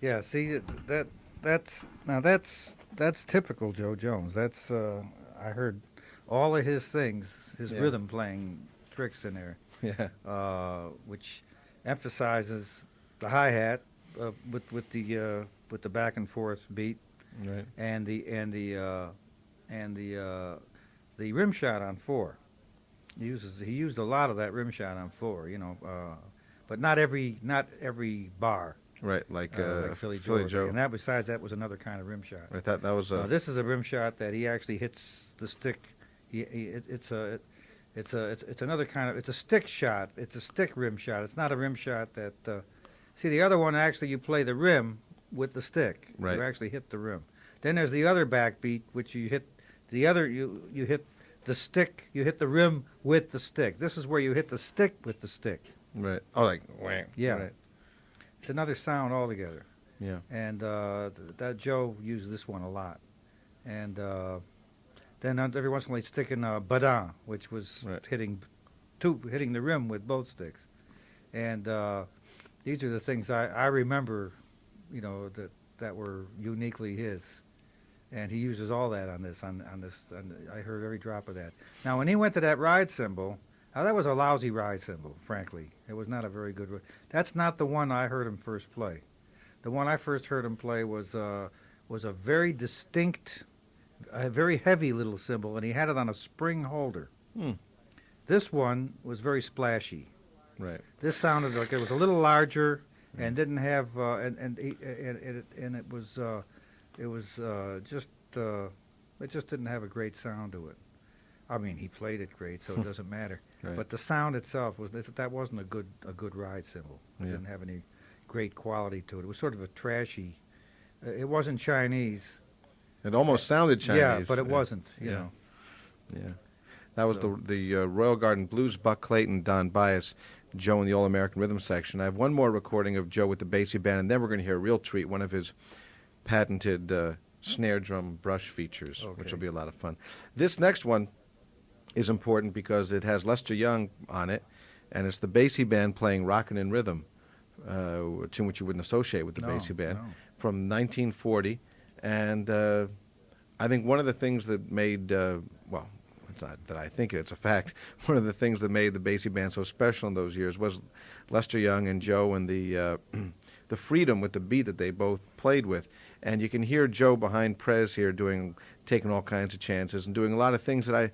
Yeah, see that that's typical Joe Jones. That's I heard all of his things, his Yeah. rhythm playing tricks in there, Yeah. which emphasizes the hi hat with the back and forth beat Right. and and the rim shot on four. He used a lot of that rim shot on four, but not every bar Right. like Philly Joe. Philly Joe. And that besides that was another kind of rim shot. Right. That was a. This is a rim shot that he actually hits the stick. It's another kind of it's a stick shot. It's a stick rim shot. It's not a rim shot that. See the other one actually you play the rim with the stick. Right. You actually hit the rim. Then there's the other backbeat which you hit the other you hit the stick. You hit the rim with the stick. This is where you hit the stick with the stick. Right. Oh, like wham. Yeah. Right. It's another sound altogether. Yeah. And that Joe used this one a lot. And then every once in a while he'd stick in badin, which was Right. hitting the rim with both sticks. And these are the things I remember, that were uniquely his. And he uses all that on this. I heard every drop of that. Now, when he went to that ride cymbal, now that was a lousy ride cymbal, frankly. It was not a very good. That's not the one I heard him first play. The one I first heard him play was a very distinct, a very heavy little cymbal, and he had it on a spring holder. Hmm. This one was very splashy. Right. This sounded like it was a little larger and didn't have and it just didn't have a great sound to it. I mean, he played it great, so it doesn't matter. Right. But the sound itself that wasn't a good ride cymbal. It Yeah. didn't have any great quality to it. It was sort of a trashy. It wasn't Chinese. It almost sounded Chinese. Yeah, but it wasn't. You Yeah. know. Yeah. That was So- the Royal Garden Blues, Buck Clayton, Don Bias, Joe in the All-American Rhythm section. I have one more recording of Joe with the Basie Band, and then we're going to hear a real treat, one of his patented snare drum brush features, which Okay. will be a lot of fun. This next one is important because it has Lester Young on it, and it's the Basie Band playing Rockin' in Rhythm, a tune which you wouldn't associate with the No, Basie Band, no. from 1940. And I think one of the things that made, well, it's not that I think it's a fact, one of the things that made the Basie Band so special in those years was Lester Young and Joe and the the freedom with the beat that they both played with. And you can hear Joe behind Prez here taking all kinds of chances and doing a lot of things that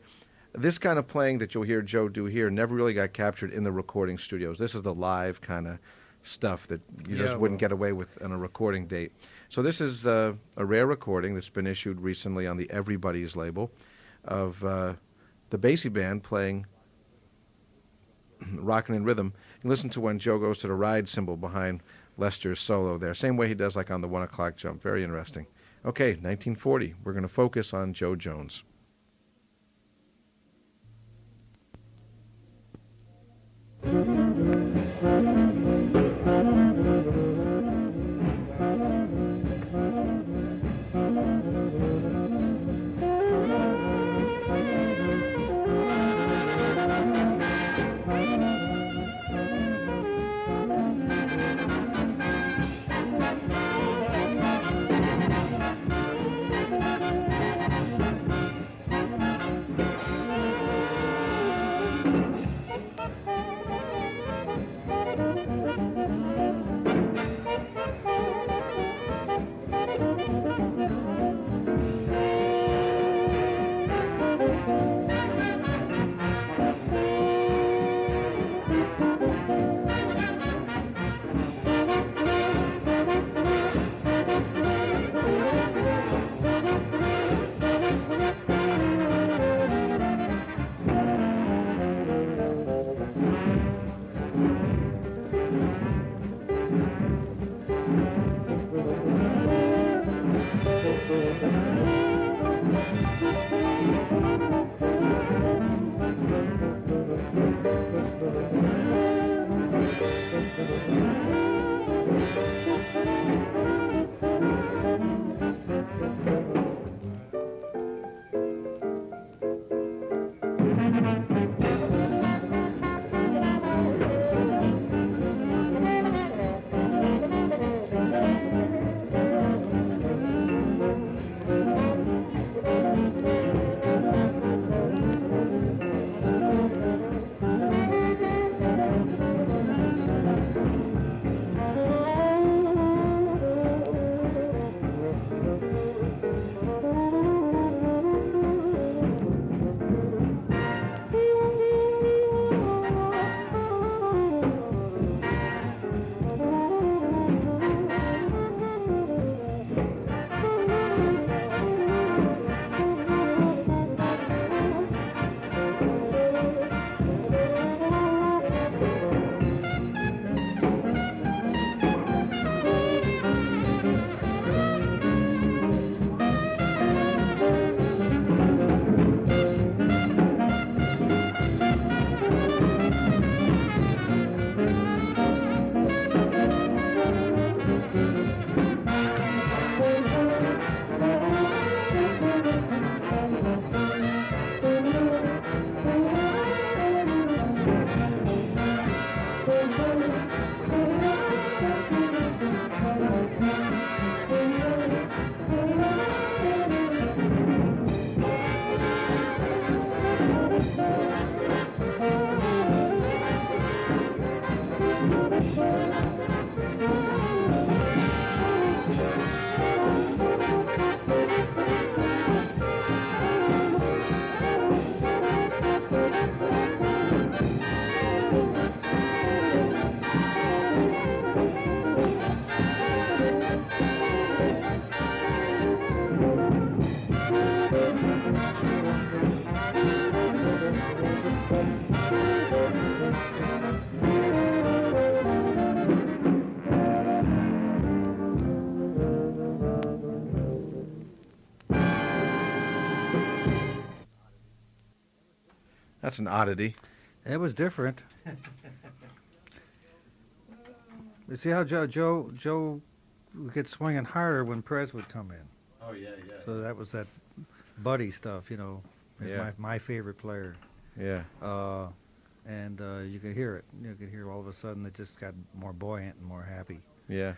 this kind of playing that you'll hear Joe do here never really got captured in the recording studios. This is the live kind of stuff that you just wouldn't get away with on a recording date. So this is a rare recording that's been issued recently on the Everybody's label of the Basie Band playing Rockin' in Rhythm. And listen to when Joe goes to the ride cymbal behind Lester's solo there. Same way he does like on the 1 o'clock jump. Very interesting. Okay, 1940. We're going to focus on Joe Jones. That's an oddity. It was different. You see how Joe would get swinging harder when Prez would come in. Oh yeah, yeah. So that was that buddy stuff, you know. Yeah. My favorite player. Yeah. And you could hear it. You could hear all of a sudden it just got more buoyant and more happy. Yeah.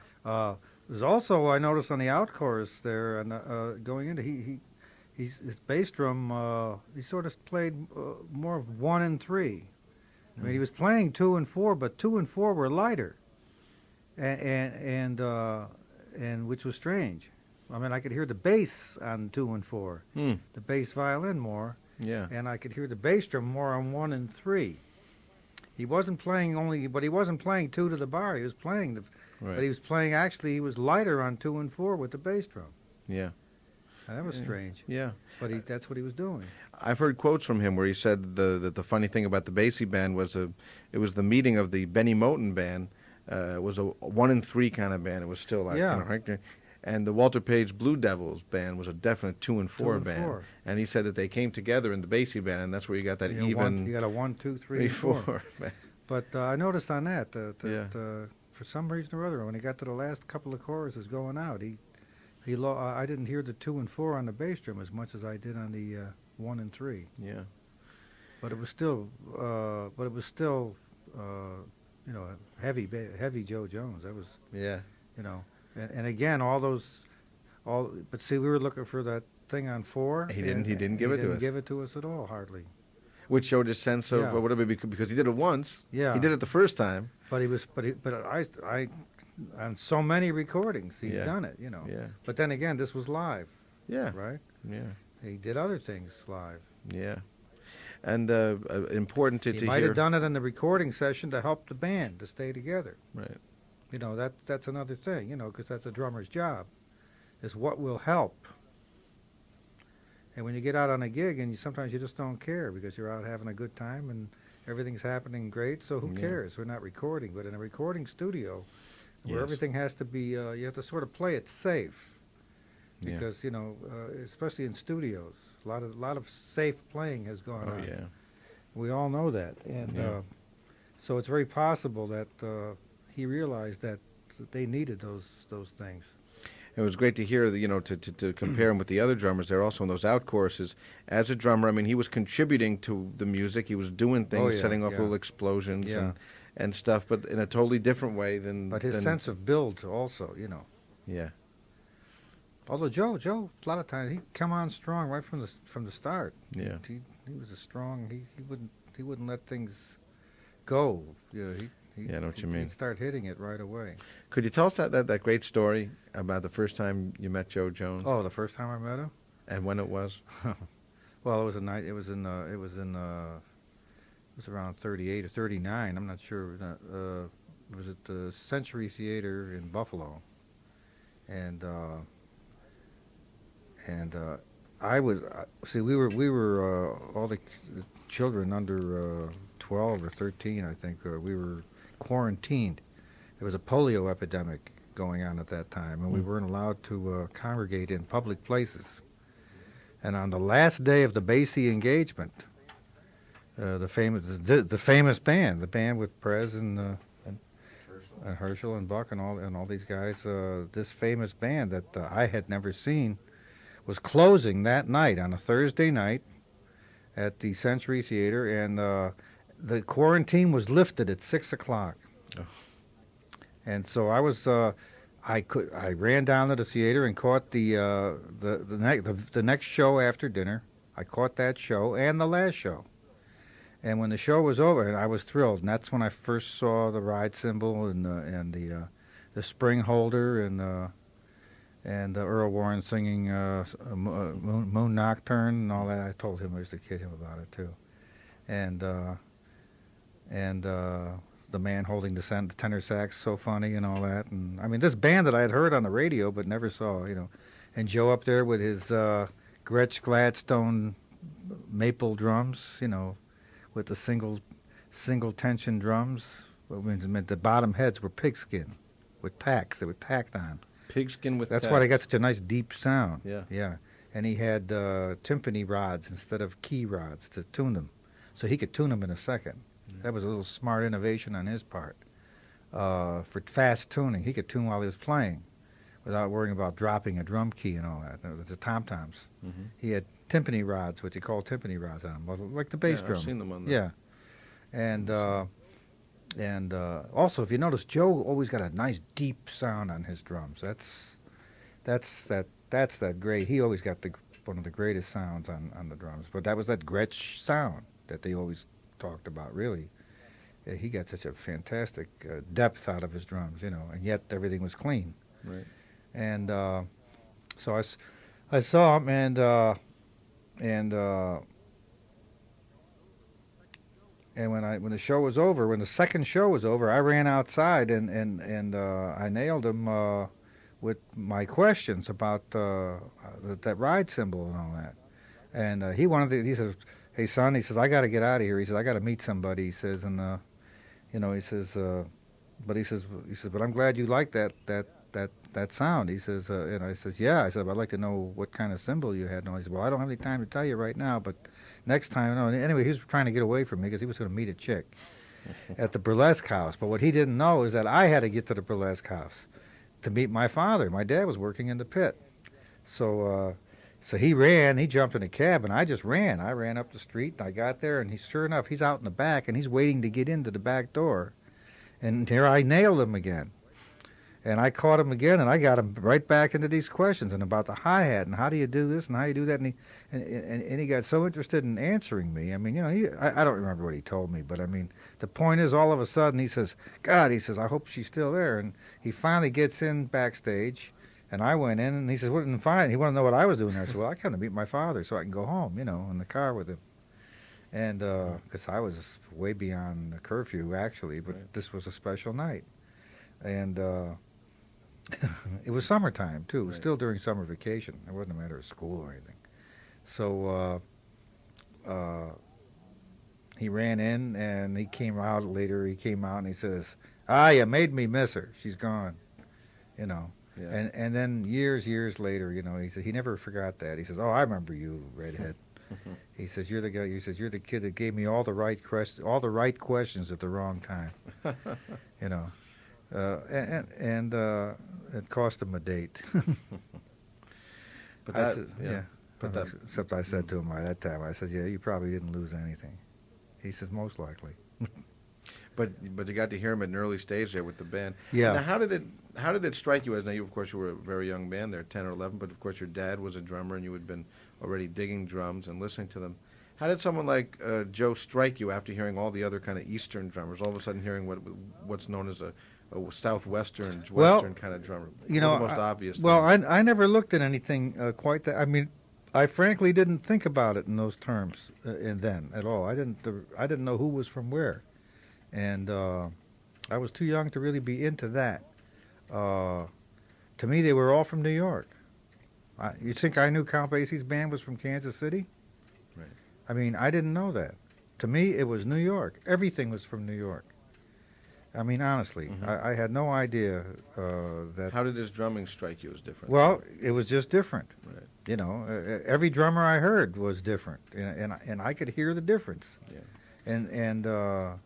There's also, I noticed on the out chorus there, and going into his bass drum, he sort of played more of 1 and 3. I mean, he was playing 2 and 4, but 2 and 4 were lighter, and which was strange. I mean, I could hear the bass on 2 and 4, Hmm. the bass violin more, Yeah. and I could hear the bass drum more on 1 and 3. He wasn't playing but he wasn't playing 2 to the bar. He was playing Right. but he was playing, actually, he was lighter on 2 and 4 with the bass drum. Yeah. And that was Yeah. strange. Yeah. But that's what he was doing. I've heard quotes from him where he said that the funny thing about the Basie band was it was the meeting of the Benny Moten band. It was a 1 and 3 kind of band. It was still like, Yeah. you know, right? And the Walter Page Blue Devils band was a definite 2 and 4 2 and band. 4. And he said that they came together in the Basie band, and that's where you got that You know, even you got a 1, 2, 3, 3, and 4. 4 band. But I noticed on that Yeah. for some reason or other, when he got to the last couple of choruses going out, I didn't hear the 2 and 4 on the bass drum as much as I did on the 1 and 3. Yeah. But it was still, you know, heavy Joe Jones. That was, Yeah. you know, and again, but see, we were looking for that thing on 4. He didn't give it to He didn't us. give it to us at all, hardly. Which showed his sense of Yeah. whatever, because he did it once. Yeah. He did it the first time. But I, on so many recordings, he's Yeah. done it, you know. Yeah. But then again, this was live, Yeah. right? Yeah. He did other things live. Yeah. And important to He might hear. have done it in the recording session to help the band to stay together. Right. You know, that's another thing, you know, because that's a drummer's job, is what will help. And when you get out on a gig, and sometimes you just don't care because you're out having a good time and everything's happening great, so who Yeah. cares? We're not recording. But in a recording studio, where Yes. everything has to be, you have to sort of play it safe. Yeah. Because, you know, especially in studios, a lot of safe playing has gone Oh on. yeah. We all know that. And Yeah. so it's very possible that he realized that they needed those things. It was great to hear, you know, to compare him with the other drummers there also in those out choruses. As a drummer, I mean, he was contributing to the music. He was doing things, yeah, setting off yeah. little explosions Yeah. and stuff, but in a totally different way than. But his than, sense of build also, you know. Yeah. Although Joe, a lot of times he'd come on strong right from the start. Yeah. He was a strong. He wouldn't let things go. You know, Yeah, I know what you mean. He'd start hitting it right away. Could you tell us that great story about the first time you met Joe Jones Oh, the first time I met him. and when it was? Well, it was a night. It was around 38 or 39. I'm not sure. It was at the Century Theater in Buffalo, and I was see we were all the children under 12 or 13, I think. We were quarantined. There was a polio epidemic going on at that time, and we weren't allowed to congregate in public places. And on the last day of the Basie engagement, the famous band, the band with Prez and Herschel and Buck and all these guys, this famous band that I had never seen, was closing that night on a Thursday night at the Century Theater, and the quarantine was lifted at 6:00. Oh. And so I was. I ran down to the theater and caught the next show after dinner. I caught that show and the last show. And when the show was over, and I was thrilled. And that's when I first saw the ride cymbal and the spring holder and Earl Warren singing Moon Nocturne and all that. I told him, I used to kid him about it too. And the man holding the tenor sax, so funny and all that. And I mean, this band that I had heard on the radio but never saw, you know. And Joe up there with his Gretsch Gladstone maple drums, you know, with the single tension drums. The bottom heads were pigskin with tacks. They were tacked on. Pigskin with. That's why they got such a nice deep sound. Yeah. Yeah. And he had timpani rods instead of key rods to tune them. so he could tune them in a second. That was a little smart innovation on his part. For fast tuning, he could tune while he was playing without worrying about dropping a drum key and all that. The tom-toms. Mm-hmm. He had timpani rods, what you call timpani rods on them, like the bass drum. I've seen them on the... Yeah. And also, if you notice, Joe always got a nice deep sound on his drums. That's that great. He always got one of the greatest sounds on the drums. But that was that Gretsch sound that they always talked about. Really, he got such a fantastic depth out of his drums, you know, and yet everything was clean. Right. And so I saw him, and when the show was over, when the second show was over, I ran outside and I nailed him with my questions about that ride cymbal and all that. And he says, "Hey son," he says, "I got to get out of here." He says, "I got to meet somebody." He says, and he says, but I'm glad you like that sound. He says, and I says, "Yeah." I said, "I'd like to know what kind of cymbal you had." And he said, "Well, I don't have any time to tell you right now, but next time." No, anyway, he was trying to get away from me because he was going to meet a chick at the burlesque house. But what he didn't know is that I had to get to the burlesque house to meet my father. My dad was working in the pit. So he ran, he jumped in a cab, and I just ran. I ran up the street, and I got there, and sure enough, he's out in the back, and he's waiting to get into the back door. And here I nailed him again. And I caught him again, and I got him right back into these questions and about the hi-hat and how do you do this and how you do that. And he got so interested in answering me. I mean, you know, I don't remember what he told me, but I mean, the point is, all of a sudden, he says, "God," he says, "I hope she's still there." And he finally gets in backstage, and I went in, and he says, "What? Fine." He wanted to know what I was doing there. I said, "Well, I come to meet my father so I can go home, you know, in the car with him." And because I was way beyond the curfew, actually, but Right. This was a special night. And it was summertime, too. It was Right. still during summer vacation. It wasn't a matter of school or anything. So he ran in, and he came out later. He came out, and he says, "Ah, you made me miss her. She's gone." You know. Yeah. And then years later, you know, he said he never forgot that. He says, "Oh, I remember you, redhead." He says, "You're the guy." He says, "You're the kid that gave me all the right questions at the wrong time." You know. And it cost him a date. But I that, said, yeah. But that, Except I said to him at that time, I said, "Yeah, you probably didn't lose anything." He says, "Most likely." but you got to hear him at an early stage there with the band. Yeah. Now, how did it strike you? As now, you, of course, you were a very young man there, 10 or 11. But of course, your dad was a drummer, and you had been already digging drums and listening to them. How did someone like Joe strike you after hearing all the other kind of Eastern drummers? All of a sudden, hearing what's known as a southwestern, western kind of drummer. You know, the most obvious. Well, things. I never looked at anything quite that. I mean, I frankly didn't think about it in those terms and then at all. I didn't know who was from where, and I was too young to really be into that. To me, they were all from New York. You think I knew Count Basie's band was from Kansas City? Right. I mean, I didn't know that. To me, it was New York. Everything was from New York. I mean, honestly, Mhm. I had no idea that. How did his drumming strike you as different? Well, it was just different. Right. You know, every drummer I heard was different, and I could hear the difference. Yeah.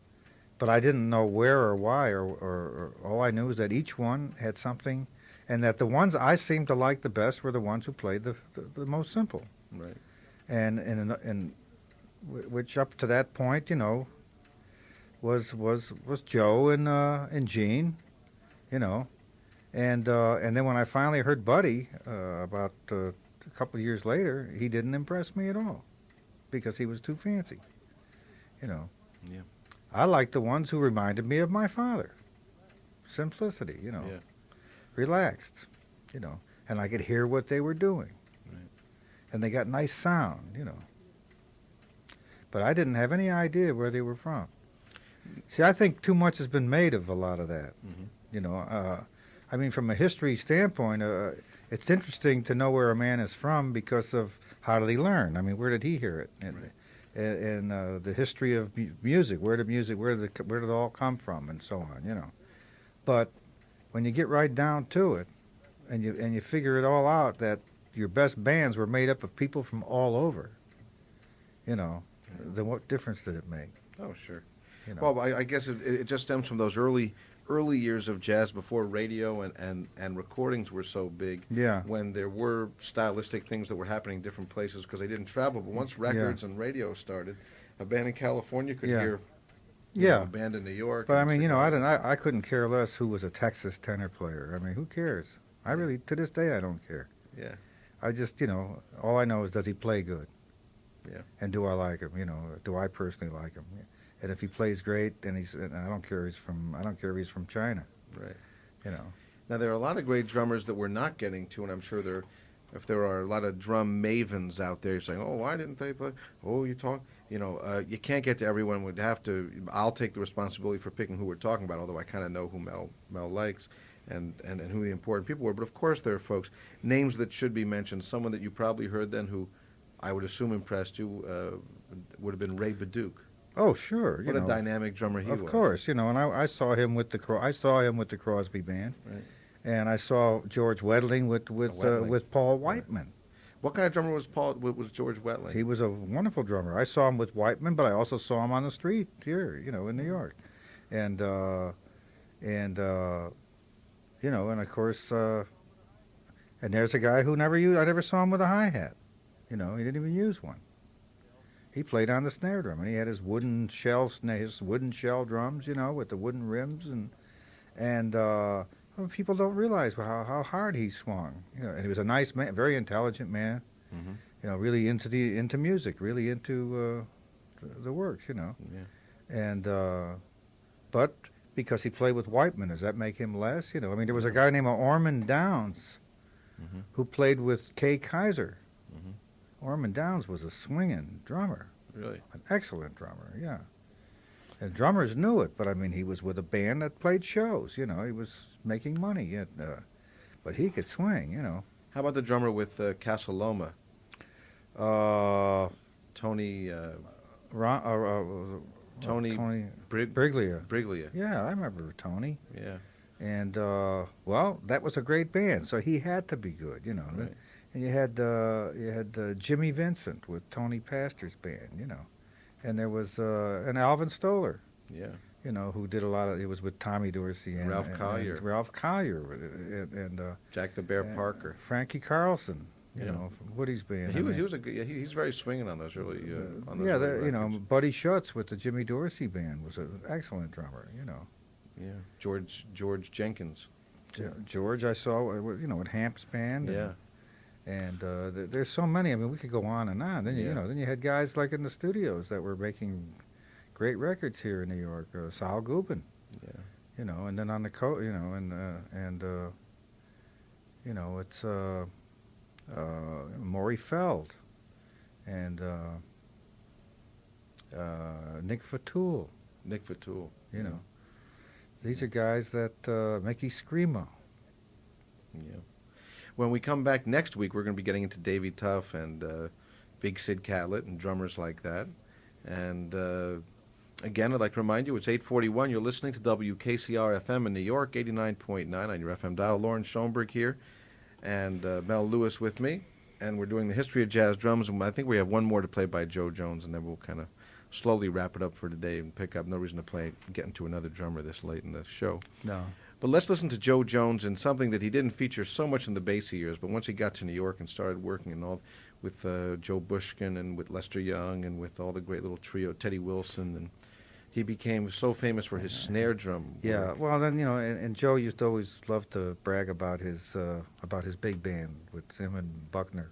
But I didn't know where or why, or all I knew is that each one had something, and that the ones I seemed to like the best were the ones who played the most simple. Right. And which up to that point, you know, was Joe and Gene, you know, and then when I finally heard Buddy about a couple of years later, he didn't impress me at all because he was too fancy, you know. Yeah. I liked the ones who reminded me of my father. Simplicity, you know, Yeah. relaxed, you know, and I could hear what they were doing, Right. and they got nice sound, you know. But I didn't have any idea where they were from. See, I think too much has been made of a lot of that. Mm-hmm. You know, I mean, from a history standpoint, it's interesting to know where a man is from because of how did he learn? I mean, where did he hear it? And the history of music, where did it all come from, and so on. You know, but when you get right down to it, and you figure it all out, that your best bands were made up of people from all over. You know, then what difference did it make? Oh, sure. You know. Well, I guess it just stems from those early years of jazz before radio and recordings were so big. Yeah. When there were stylistic things that were happening in different places because they didn't travel. But once records and radio started, a band in California could Yeah. hear, Yeah. a band in New York. But I and mean, Chicago. I couldn't care less who was a Texas tenor player. I mean, who cares? I really, to this day, I don't care. Yeah. I just, all I know is, does he play good? Yeah. And do I like him? Do I personally like him? And if he plays great, then and I don't care I don't care if he's from China. Right. You know. Now there are a lot of great drummers that we're not getting to, and I'm sure if there are a lot of drum mavens out there saying, "Oh, why didn't they play?" Oh, you you can't get to everyone. Would have to. I'll take the responsibility for picking who we're talking about, although I kind of know who Mel likes, and who the important people were. But of course, there are folks, names that should be mentioned. Someone that you probably heard then, who I would assume impressed you, would have been Ray Baduke. Oh, sure. What a dynamic drummer he was. Of course, and I saw him with the Crosby Band, Right. and I saw George Wedling with Paul Whiteman. What kind of drummer was George Wetling? He was a wonderful drummer. I saw him with Whiteman, but I also saw him on the street here, in New York, and and of course, and there's a guy who I never saw him with a hi-hat. He didn't even use one. He played on the snare drum, and he had his wooden shell drums, with the wooden rims, and well, people don't realize how hard he swung. And he was a nice man, very intelligent man. Mm-hmm. Really into music, really into the works. Yeah. And but because he played with Whiteman, does that make him less? There was a guy named Orman Downs Mm-hmm. who played with Kay Kaiser. Mm-hmm. Orman Downs was a swinging drummer, Really? an excellent drummer, yeah. And drummers knew it, but he was with a band that played shows, he was making money, but he could swing, How about the drummer with Casa Loma? Uh, Tony Tony Brig- Briglia. Briglia. Yeah, I remember Tony. Yeah. And, well, that was a great band, so he had to be good, Right. And you had Jimmy Vincent with Tony Pastor's band, and there was and Alvin Stoller, Yeah. who did a lot of. It was with Tommy Dorsey and Ralph Collier. and Ralph Collier, and Jack the Bear Parker. Frankie Carlson, Yeah. From Woody's band. He was a good. Yeah, he's very swinging on those early. On those yeah, early records. Buddy Schutz with the Jimmy Dorsey band was an excellent drummer, Yeah. George Jenkins. George, I saw, at Hamp's band. Yeah. And there's so many. We could go on and on. Then Yeah. then you had guys like in the studios that were making great records here in New York. Sal Gubin, Yeah. and then on the coast, it's Maury Feld and Nick Fatul. Nick Fatul. These are guys that Mickey Screamo. Yeah. When we come back next week, we're going to be getting into Davy Tuff and Big Sid Catlett and drummers like that. And again, I'd like to remind you, it's 8:41. You're listening to WKCR FM in New York, 89.9 on your FM dial. Lauren Schoenberg here, and Mel Lewis with me. And we're doing the history of jazz drums. And I think we have one more to play by Joe Jones, and then we'll kind of slowly wrap it up for today and pick up. No reason to get into another drummer this late in the show. No. But let's listen to Joe Jones and something that he didn't feature so much in the Basie years, but once he got to New York and started working and all with Joe Bushkin and with Lester Young and with all the great little trio, Teddy Wilson, and he became so famous for his snare drum Yeah, work. well then and Joe used to always love to brag about his big band with him and Buckner.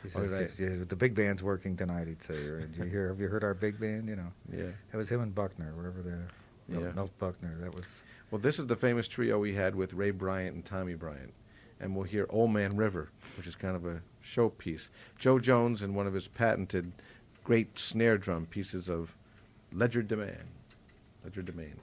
He says, right. "Yeah, the big band's working tonight," he'd say. Or, have you heard our big band? Yeah. It was him and Buckner, whatever Milt Buckner. That was. Well, this is the famous trio we had with Ray Bryant and Tommy Bryant. And we'll hear Old Man River, which is kind of a showpiece. Joe Jones and one of his patented great snare drum pieces of Legerdemain. Legerdemain.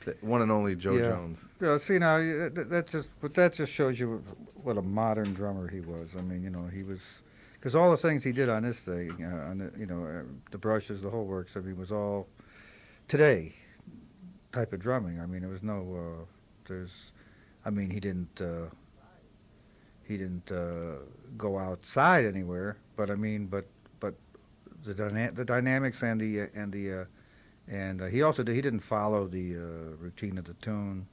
The one and only Joe Yeah. Jones. Yeah, see now, that just shows you what a modern drummer he was. I mean, he was, because all the things he did on this thing, the brushes, the whole works, I mean, was all today type of drumming. I mean, there was no, I mean, he didn't go outside anywhere, but I mean, but the dynamics and he also he didn't follow the routine of the tune.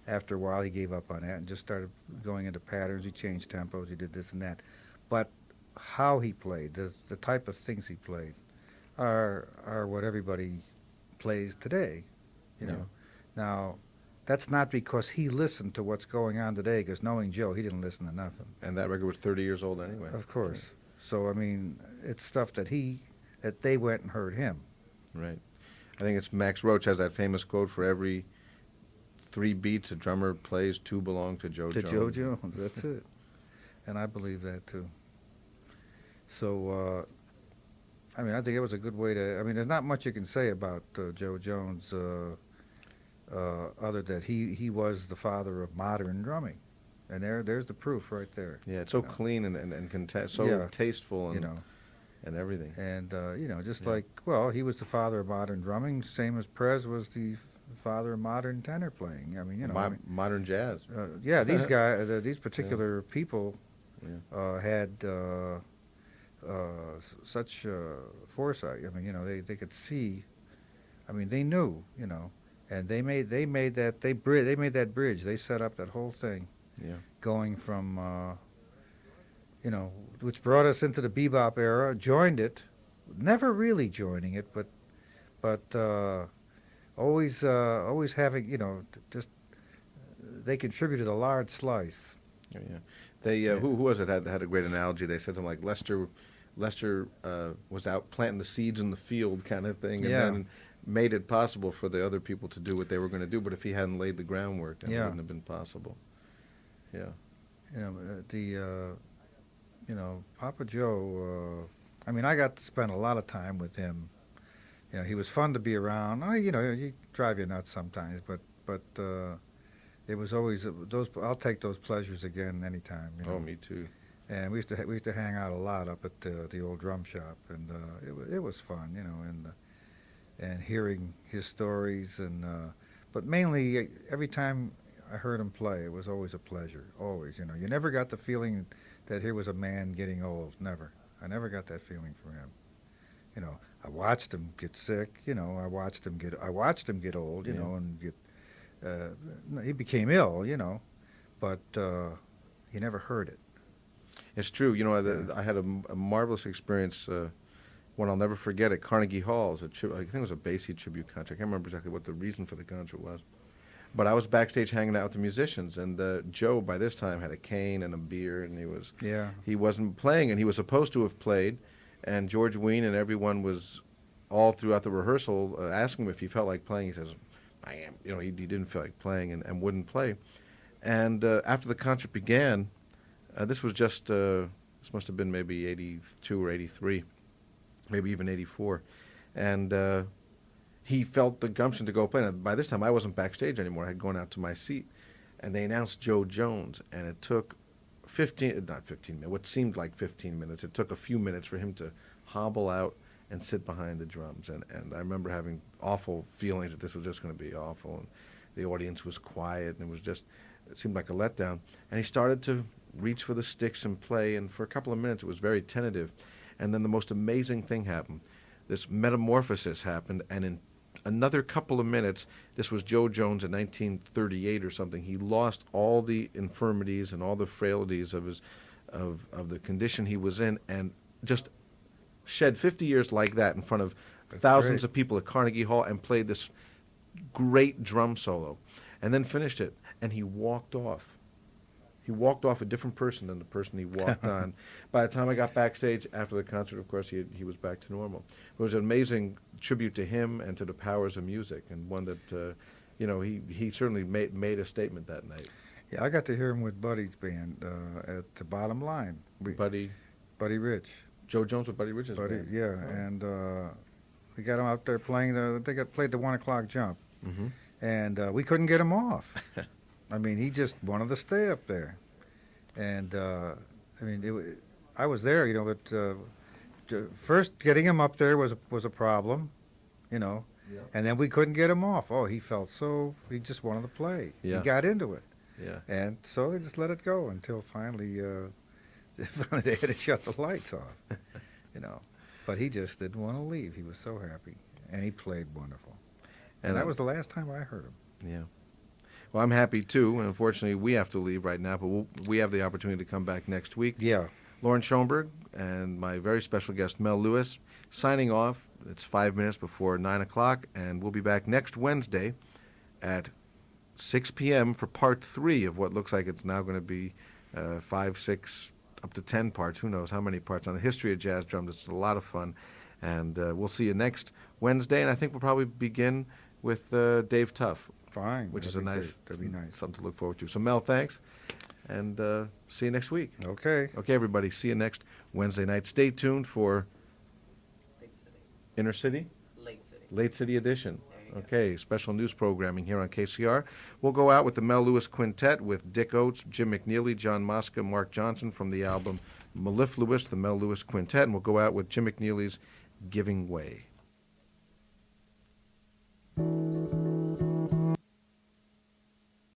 After a while, he gave up on that and just started going into patterns. He changed tempos. He did this and that, but how he played, the type of things he played, are what everybody plays today. You Yeah. know, now that's not because he listened to what's going on today. Because knowing Joe, he didn't listen to nothing. And that record was 30 years old anyway. Of course. So I mean, it's stuff that they went and heard him. Right. I think it's Max Roach has that famous quote: "For every 3 beats a drummer plays, 2 belong to Joe To Jones." Joe Jones, that's it. And I believe that too. So, I mean, I think it was a good way to. I mean, there's not much you can say about Joe Jones, other than he was the father of modern drumming, and there's the proof right there. Yeah, it's so you know. clean and so Yeah. tasteful You know, and everything. and just Yeah. like he was the father of modern drumming, same as Prez was the father of modern tenor playing. I mean, Modern jazz. yeah, these guys, these particular people Yeah. had such foresight. I mean, they could see. I mean, they knew, and they made that bridge. They set up that whole thing, Yeah. going from which brought us into the bebop era. Joined it, never really joining it, but always having, just they contributed a large slice. Yeah. Yeah. They who was it had a great analogy. They said something like Lester was out planting the seeds in the field kind of thing, and Yeah. then made it possible for the other people to do what they were going to do. But if he hadn't laid the groundwork, then it Yeah. wouldn't have been possible. Yeah. You know, Papa Joe, I mean, I got to spend a lot of time with him. You know, he was fun to be around. He drive you nuts sometimes, but it was always those. I'll take those pleasures again anytime. You know? Oh, me too. And we used to hang out a lot up at the old drum shop, and it was fun, and hearing his stories, but mainly every time I heard him play, it was always a pleasure. Always, you never got the feeling that here was a man getting old. Never. I never got that feeling from him. I watched him get sick. I watched him get old. Yeah. And get. He became ill. But he never heard it. It's true. I had a marvelous experience, one I'll never forget, at Carnegie Hall. I think it was a Basie tribute concert. I can't remember exactly what the reason for the concert was. But I was backstage hanging out with the musicians, and Joe, by this time, had a cane and a beer, and he wasn't playing, and he was supposed to have played, and George Wein and everyone was all throughout the rehearsal asking him if he felt like playing. He says, I am. He didn't feel like playing and wouldn't play. And after the concert began, this was just, this must have been maybe 82 or 83, maybe even 84. And he felt the gumption to go play. Now, by this time, I wasn't backstage anymore. I had gone out to my seat. And they announced Joe Jones. And it took what seemed like 15 minutes. It took a few minutes for him to hobble out and sit behind the drums. And I remember having awful feelings that this was just going to be awful. And the audience was quiet. And it seemed like a letdown. And he started to reach for the sticks and play, and for a couple of minutes it was very tentative. And then the most amazing thing happened. This metamorphosis happened, and in another couple of minutes, this was Joe Jones in 1938 or something. He lost all the infirmities and all the frailties of the condition he was in, and just shed 50 years like that in front of thousands of people at Carnegie Hall, and played this great drum solo, and then finished it, and he walked off. He walked off a different person than the person he walked on. By the time I got backstage after the concert, of course, he was back to normal. It was an amazing tribute to him and to the powers of music, and one that, he certainly made a statement that night. Yeah, I got to hear him with Buddy's band at the Bottom Line. Buddy Rich. Joe Jones with Buddy Rich's band. Yeah, Oh. and we got him out there playing played the 1 o'clock jump, Mm-hmm. and we couldn't get him off. I mean, he just wanted to stay up there, and I was there, but first getting him up there was a problem, Yeah. and then we couldn't get him off. Oh, he just wanted to play. Yeah. He got into it, Yeah. and so they just let it go until finally they had to shut the lights off, But he just didn't want to leave. He was so happy, and he played wonderful. And that was the last time I heard him. Yeah. Well, I'm happy too, and unfortunately we have to leave right now, but we have the opportunity to come back next week. Yeah. Lauren Schoenberg and my very special guest, Mel Lewis, signing off. It's 5 minutes before 9 o'clock, and we'll be back next Wednesday at 6 p.m. for part 3 of what looks like it's now going to be 5, 6, up to 10 parts. Who knows how many parts on the history of jazz drums. It's a lot of fun. And we'll see you next Wednesday, and I think we'll probably begin with Dave Tuff. Fine. Which is That'd be a nice, great. That'd be nice. something to look forward to. So, Mel, thanks, and see you next week. Okay. Okay, everybody, see you next Wednesday night. Stay tuned for Late City. Inner City, Late City. Late City Edition. There you go. Okay, special news programming here on KCR. We'll go out with the Mel Lewis Quintet with Dick Oates, Jim McNeely, John Mosca, Mark Johnson from the album Mellifluous, the Mel Lewis Quintet, and we'll go out with Jim McNeely's Giving Way.